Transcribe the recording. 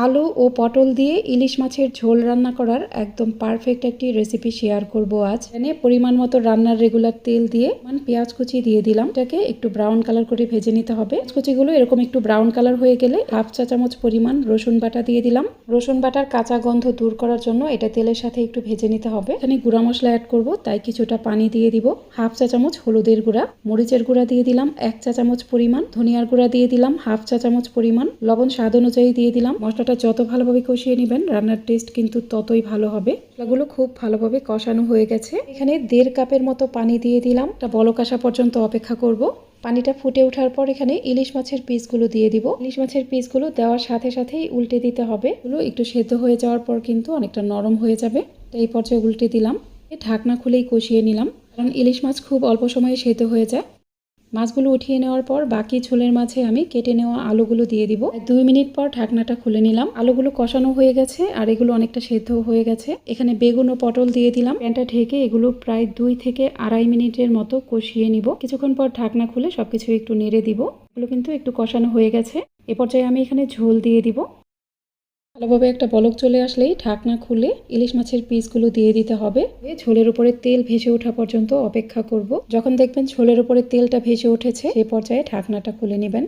আলু ও পটল দিয়ে ইলিশ মাছের ঝোল রান্না করার একদম পারফেক্ট একটি রেসিপি শেয়ার করব আজ। এখানে পরিমাণ মতো রান্নার রেগুলার তেল দিয়ে পেঁয়াজ কুচি দিয়ে দিলাম। এটাকে একটু ব্রাউন কালার করে ভেজে নিতে হবে। কুচিগুলো এরকম একটু ব্রাউন কালার হয়ে গেলে হাফ চা চামচ পরিমাণ রসুন বাটা দিয়ে দিলাম। রসুন বাটার কাঁচা গন্ধ দূর করার জন্য এটা তেলের সাথে একটু ভেজে নিতে হবে। এখানে গুঁড়া মশলা অ্যাড করব, তাই কিছুটা পানি দিয়ে দিব। হাফ চা চামচ হলুদের গুঁড়া, মরিচের গুঁড়া দিয়ে দিলাম 1 চা চামচ পরিমাণ, ধনিয়ার গুঁড়া দিয়ে দিলাম হাফ চা চামচ পরিমাণ, লবণ স্বাদ অনুযায়ী দিয়ে দিলাম। মশলাটা যত ভালোভাবে কষিয়ে নেবেন রান্নার টেস্ট কিন্তু ততই ভালো হবে। মশলাগুলো খুব ভালোভাবে কষানো হয়ে গেছে। এখানে 1.5 কাপের মতো পানি দিয়ে দিলাম। এটা বলক আসা পর্যন্ত অপেক্ষা করব। পানিটা ফুটে ওঠার পর এখানে ইলিশ মাছের পিসগুলো দিয়ে দিব। ইলিশ মাছের পিসগুলো দেওয়ার সাথে সাথেই উল্টে দিতে হবে। এগুলো একটু সেদ্ধ হয়ে যাওয়ার পর কিন্তু অনেকটা নরম হয়ে যাবে। এই পর্যায়ে উল্টে দিলাম। ঢাকনা খুলেই কষিয়ে নিলাম, কারণ ইলিশ মাছ খুব অল্প সময়ে সেদ্ধ হয়ে যায়। মাছগুলো উঠিয়ে নেওয়ার পর বাকি ঝোলের মাঝে আমি কেটে নেওয়া আলুগুলো দিয়ে দিব। 2 মিনিট পর ঢাকনাটা খুলে নিলাম। আলুগুলো কষানো হয়ে গেছে আর এগুলো অনেকটা সেদ্ধ হয়ে গেছে। এখানে বেগুন ও পটল দিয়ে দিলাম। প্যানটা ঢেকে এগুলো প্রায় 2 থেকে 2.5 মিনিটের মতো কষিয়ে নিব। কিছুক্ষণ পর ঢাকনা খুলে সবকিছু একটু নেড়ে দিব। এগুলো কিন্তু একটু কষানো হয়ে গেছে। এ পর্যায়ে আমি এখানে ঝোল দিয়ে দিব। ভালোভাবে একটা বলক চলে আসলেই ঢাকনা খুলে ইলিশ মাছের পিসগুলো দিয়ে দিতে হবে। ঝোলের উপরে তেল ভেসে ওঠা পর্যন্ত অপেক্ষা করব। যখন দেখবেন ঝোলের উপরে তেলটা ভেসে উঠেছে সে পর্যায়ে ঢাকনাটা খুলে নেবেন।